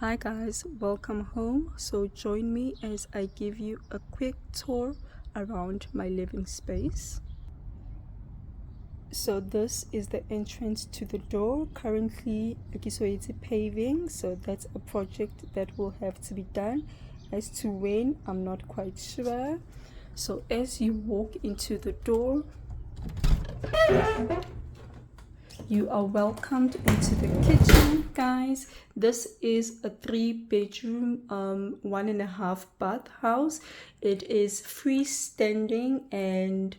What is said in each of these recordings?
Hi guys, welcome home. So join me as I give you a quick tour around my living space. So this is the entrance to the door. Currently it's paving, so that's a project that will have to be done. As to when, I'm not quite sure. So as you walk into the door, you are welcomed into the kitchen, guys. This is a 3-bedroom 1.5 bath house. It is freestanding, and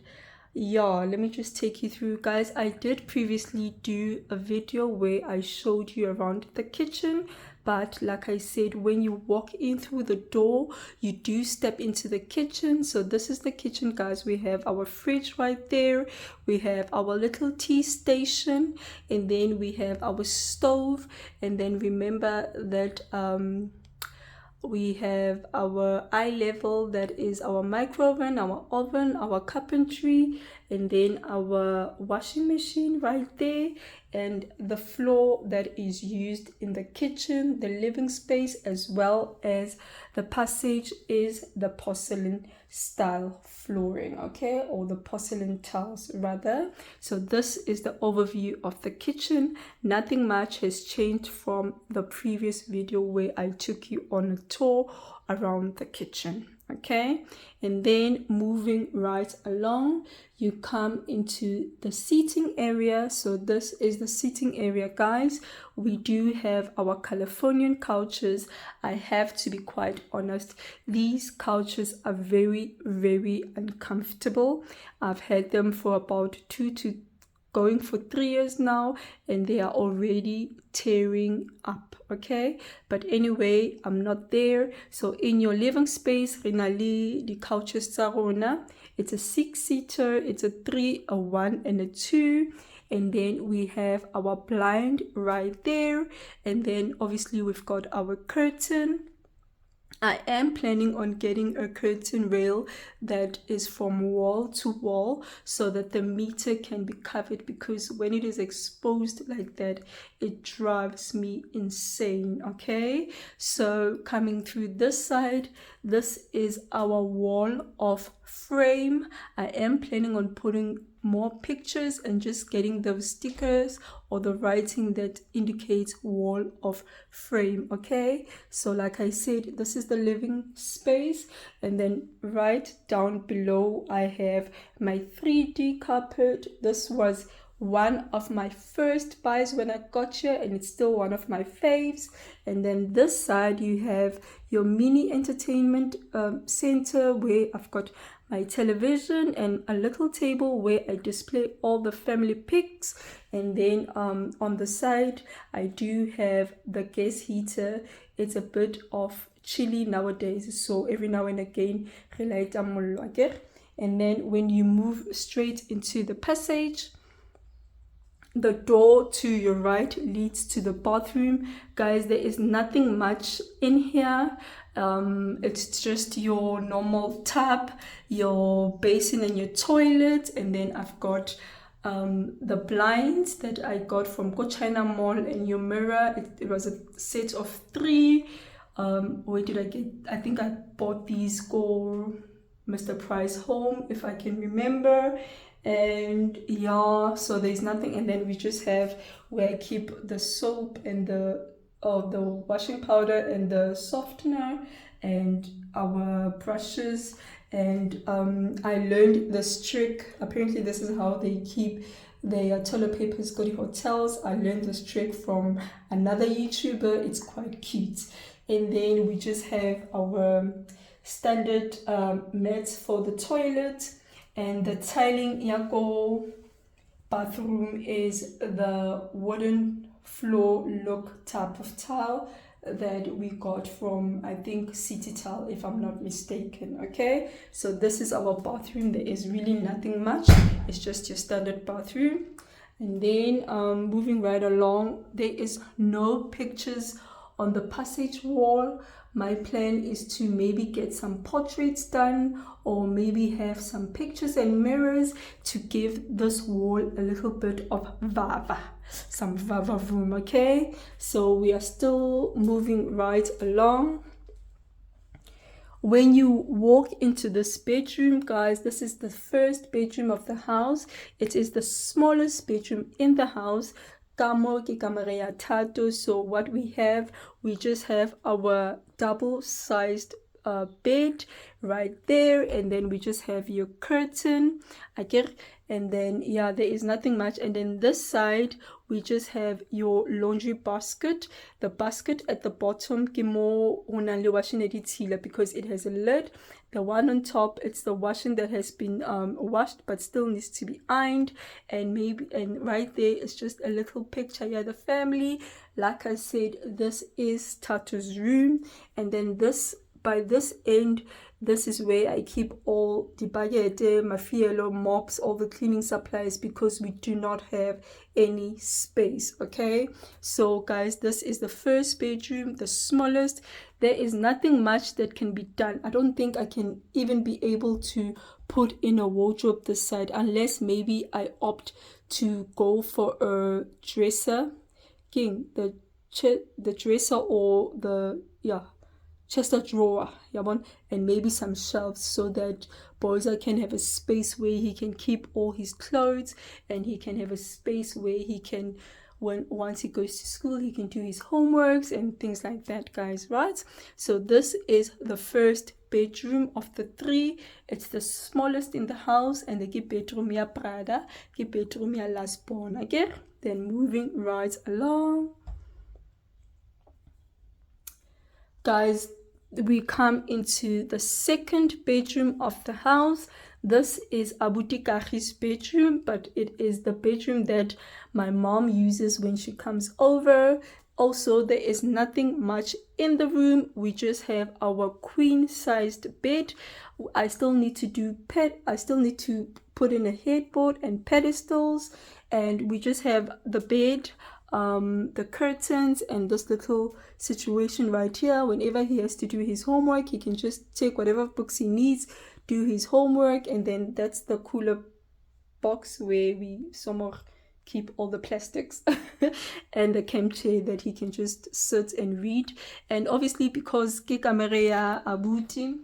yeah, let me just take you through, guys. I did previously do a video where I showed you around the kitchen, but like I said, when you walk in through the door, you do step into the kitchen. So this is the kitchen, guys. We have our fridge right there, we have our little tea station, and then we have our stove. And then remember that we have our eye level, that is our micro oven, our carpentry, and then our washing machine right there, and the floor that is used in the kitchen, the living space, as well as the passage is the porcelain style flooring, okay, or the porcelain tiles rather. So this is the overview of the kitchen. Nothing much has changed from the previous video where I took you on a tour around the kitchen, okay. And then moving right along, you come into the seating area. So this is the seating area, guys. We do have our Californian couches. I have to be quite honest, these couches are very uncomfortable. I've had them for about 3 years now, and they are already tearing up, okay. But anyway, I'm not there. So in your living space, Rinali, the couches tsa rona, it's a 6-seater, it's a 3, a 1, and a 2. And then we have our blind right there, and then obviously we've got our curtain. I am planning on getting a curtain rail that is from wall to wall so that the meter can be covered, because when it is exposed like that, it drives me insane, okay. So coming through this side, this is our wall of frame. I am planning on putting more pictures and just getting those stickers or the writing that indicates wall of frame, okay. So like I said, this is the living space, and then right down below I have my 3D carpet. This was one of my first buys when I got here, and it's still one of my faves. And then this side you have your mini entertainment center, where I've got my television and a little table where I display all the family pics. And then on the side I do have the gas heater. It's a bit of chilly nowadays, so every now and again relight mollo again. And then when you move straight into the passage, the door to your right leads to the bathroom, guys. There is nothing much in here. It's just your normal tap, your basin, and your toilet. And then I've got the blinds that I got from Go China Mall, and your mirror. It was a set of 3. Where did I get? I think I bought these Go Mr. Price Home, if I can remember. And yeah, so there's nothing. And then we just have where I keep the soap and the washing powder and the softener and our brushes. And I learned this trick. Apparently this is how they keep their toilet papers go to hotels. I learned this trick from another YouTuber. It's quite cute. And then we just have our standard mats for the toilet, and the tiling yako bathroom is the wooden floor look type of tile that we got from, I think, City Tile, if I'm not mistaken, okay. So this is our bathroom. There is really nothing much, it's just your standard bathroom. And then moving right along, there is no pictures on the passage wall. My plan is to maybe get some portraits done, or maybe have some pictures and mirrors to give this wall a little bit of vava, some vava room. Okay, so we are still moving right along. When you walk into this bedroom, guys, this is the first bedroom of the house. It is the smallest bedroom in the house. Kamo ke kamera ya thato. So what we just have our double-sized bed right there, and then we just have your curtain, and then yeah, there is nothing much. And then this side we just have your laundry basket. The basket at the bottom ke mo washing because it has a lid. The one on top, it's the washing that has been washed but still needs to be ironed. And right there is just a little picture. Yeah, the family, like I said, this is Tato's room. And then by this end, this is where I keep all the bagete, mafielo, mops, all the cleaning supplies, because we do not have any space. Okay, so guys, this is the first bedroom, the smallest. There is nothing much that can be done. I don't think I can even be able to put in a wardrobe this side, unless maybe I opt to go for a dresser, the dresser, or the chest of drawer, and maybe some shelves, so that Boza can have a space where he can keep all his clothes, and he can have a space where he can, once he goes to school, he can do his homeworks and things like that, guys, right? So this is the first bedroom of the three. It's the smallest in the house, and the bedroom ya Prada, bedroom ya Las Born, okay? Then moving right along, guys, we come into the second bedroom of the house. This is Abuti Kagi's bedroom, but it is the bedroom that my mom uses when she comes over. Also, there is nothing much in the room. We just have our queen-sized bed. I still need to put in a headboard and pedestals, and we just have the bed, the curtains, and this little situation right here. Whenever he has to do his homework, he can just take whatever books he needs, do his homework, and then that's the cooler box where we keep all the plastics and the camp chair that he can just sit and read. And obviously, because ke kamera ya Abuti,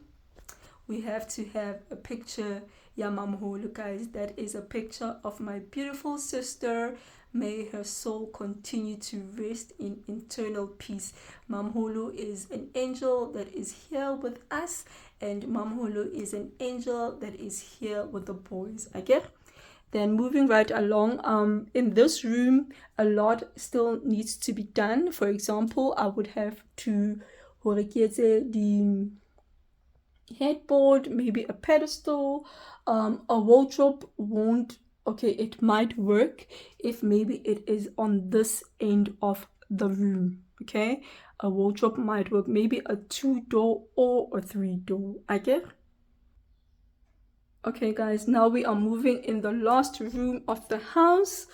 we have to have a picture ya Mamholo, guys. That is a picture of my beautiful sister. May her soul continue to rest in eternal peace. Mamholo is an angel that is here with us, and Mamholo is an angel that is here with the boys. Okay? Then moving right along, in this room, a lot still needs to be done. For example, I would have to the headboard, maybe a pedestal, a wardrobe won't. Okay, it might work if maybe it is on this end of the room. Okay, a wardrobe might work, maybe a 2-door or a 3-door. I get. Okay, guys, now we are moving in the last room of the house.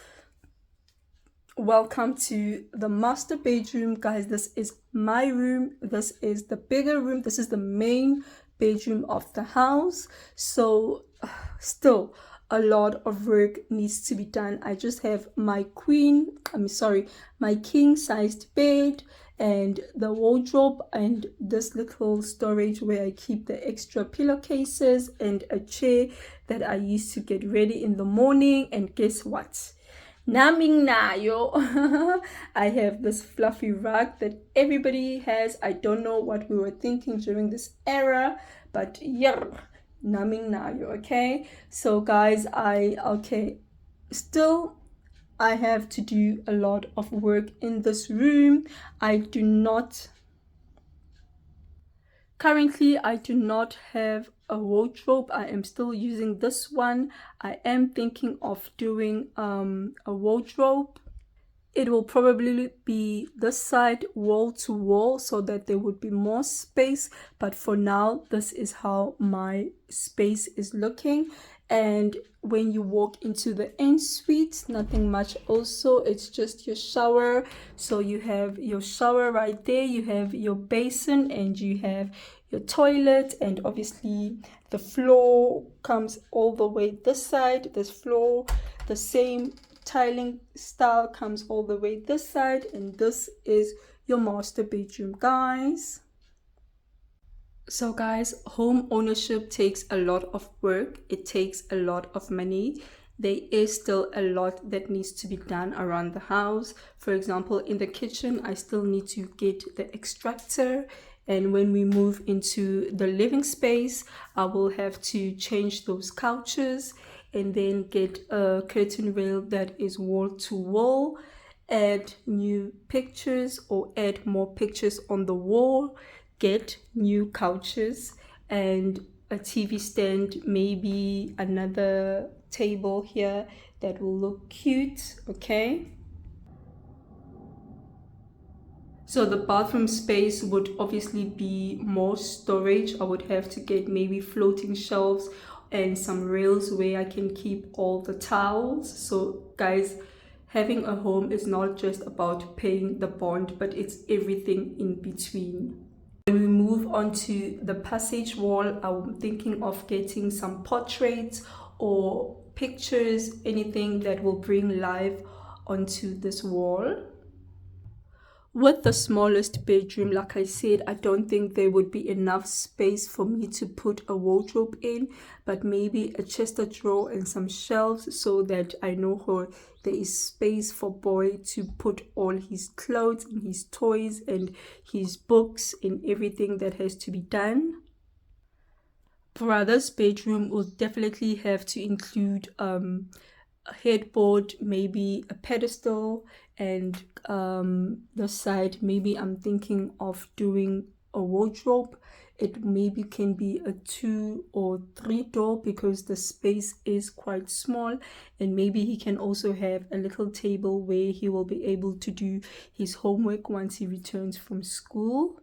Welcome to the master bedroom, guys. This is my room. This is the bigger room. This is the main bedroom of the house. So still a lot of work needs to be done. I just have my my king-sized bed and the wardrobe and this little storage where I keep the extra pillowcases and a chair that I use to get ready in the morning. And guess what? Naming nayo. I have this fluffy rug that everybody has. I don't know what we were thinking during this era, but yeah, naming nayo. Okay, so guys, still I have to do a lot of work in this room. Currently I do not have a wardrobe. I am still using this one. I am thinking of doing a wardrobe. It will probably be this side wall to wall so that there would be more space, but for now this is how my space is looking. And when you walk into the ensuite, nothing much also, it's just your shower. So you have your shower right there, you have your basin, and you have your toilet, and obviously the floor comes all the way this side. This floor, the same tiling style, comes all the way this side, and this is your master bedroom, guys. So guys, home ownership takes a lot of work. It takes a lot of money. There is still a lot that needs to be done around the house. For example, in the kitchen, I still need to get the extractor. And when we move into the living space, I will have to change those couches and then get a curtain rail that is wall to wall, add new pictures or add more pictures on the wall, get new couches and a TV stand, maybe another table here that will look cute, okay? So the bathroom space would obviously be more storage. I would have to get maybe floating shelves and some rails where I can keep all the towels. So guys, having a home is not just about paying the bond, but it's everything in between. When we move on to the passage wall, I'm thinking of getting some portraits or pictures, anything that will bring life onto this wall. With the smallest bedroom, like I said, I don't think there would be enough space for me to put a wardrobe in, but maybe a chest of drawer and some shelves so that I know there is space for boy to put all his clothes and his toys and his books and everything that has to be done. Brother's bedroom will definitely have to include a headboard, maybe a pedestal, and the side, maybe I'm thinking of doing a wardrobe. It maybe can be a 2 or 3 door because the space is quite small, and maybe he can also have a little table where he will be able to do his homework once he returns from school.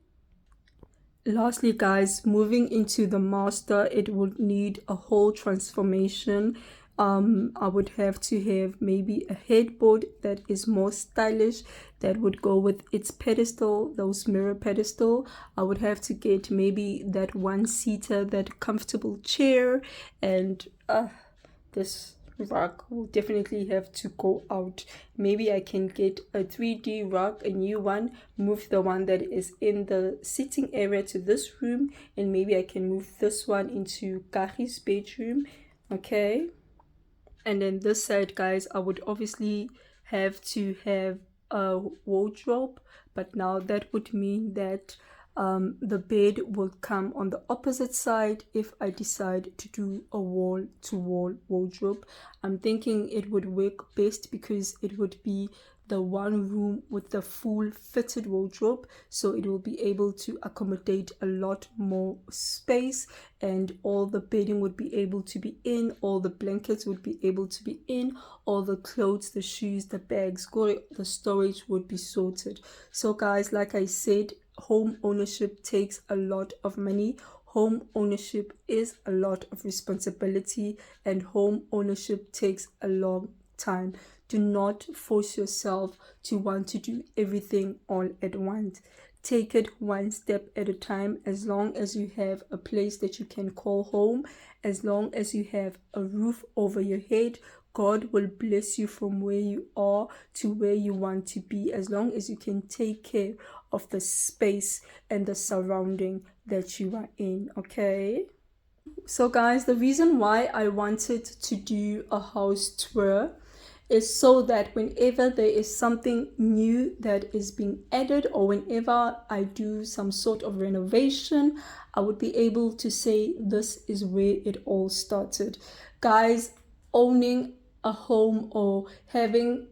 Lastly guys, moving into the master, it would need a whole transformation. I would have to have maybe a headboard that is more stylish, that would go with its pedestal, those mirror pedestal. I would have to get maybe that one-seater, that comfortable chair, and this rug will definitely have to go out. Maybe I can get a 3D rug, a new one, move the one that is in the sitting area to this room, and maybe I can move this one into Kagi's bedroom, okay? And then this side, guys, I would obviously have to have a wardrobe, but now that would mean that the bed will come on the opposite side if I decide to do a wall-to-wall wardrobe. I'm thinking it would work best because it would be the one room with the full fitted wardrobe, so it will be able to accommodate a lot more space, and all the bedding would be able to be in, all the blankets would be able to be in, all the clothes, the shoes, the bags, the storage would be sorted. So guys, like I said, home ownership takes a lot of money. Home ownership is a lot of responsibility, and home ownership takes a long time. Do not force yourself to want to do everything all at once. Take it one step at a time. As long as you have a place that you can call home, as long as you have a roof over your head, God will bless you from where you are to where you want to be, as long as you can take care of the space and the surrounding that you are in, okay? So guys, the reason why I wanted to do a house tour is so that whenever there is something new that is being added, or whenever I do some sort of renovation, I would be able to say this is where it all started. Guys, owning a home or having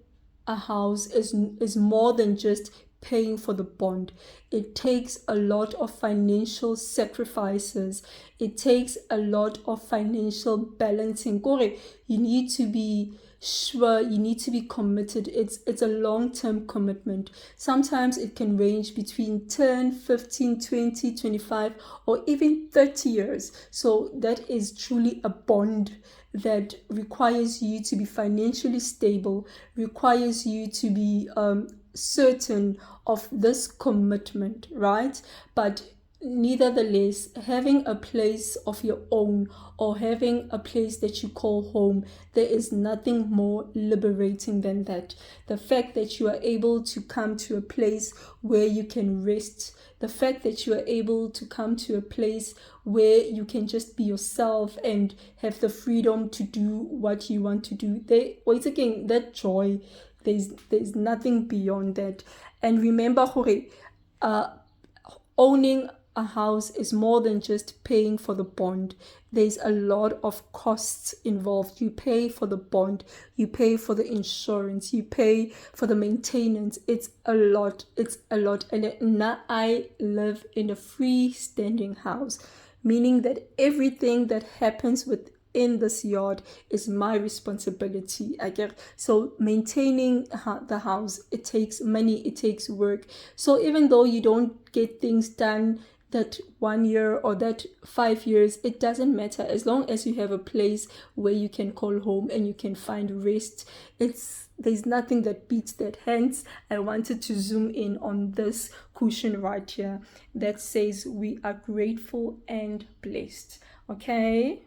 a house is more than just paying for the bond. It takes a lot of financial sacrifices. It takes a lot of financial balancing. You need to be sure, you need to be committed. It's a long-term commitment. Sometimes it can range between 10, 15, 20, 25, or even 30 years. So that is truly a bond that requires you to be financially stable, requires you to be certain of this commitment, right? But nevertheless, having a place of your own, or having a place that you call home, there is nothing more liberating than that. The fact that you are able to come to a place where you can rest, the fact that you are able to come to a place where you can just be yourself and have the freedom to do what you want to do. Once again, that joy, there's nothing beyond that. And remember, owning a house is more than just paying for the bond. There's a lot of costs involved. You pay for the bond, you pay for the insurance, you pay for the maintenance. It's a lot. And now I live in a freestanding house, meaning that everything that happens within this yard is my responsibility. So maintaining the house, it takes money, it takes work. So even though you don't get things done that 1 year or that 5 years, it doesn't matter, as long as you have a place where you can call home and you can find rest. There's nothing that beats that. Hence, I wanted to zoom in on this cushion right here that says we are grateful and blessed. Okay,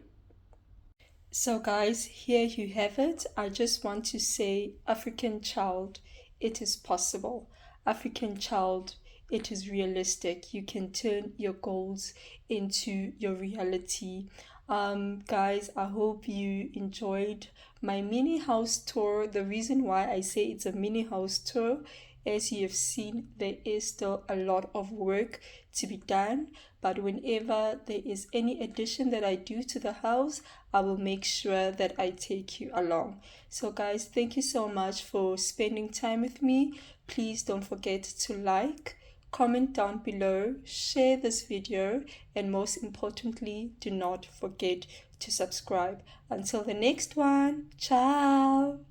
so guys, here you have it. I just want to say, African child, it is possible. African child, it is realistic. You can turn your goals into your reality. Guys, I hope you enjoyed my mini house tour. The reason why I say it's a mini house tour, as you have seen, there is still a lot of work to be done, but whenever there is any addition that I do to the house, I will make sure that I take you along. So guys, thank you so much for spending time with me. Please don't forget to like, comment down below, share this video, and most importantly, do not forget to subscribe. Until the next one, ciao.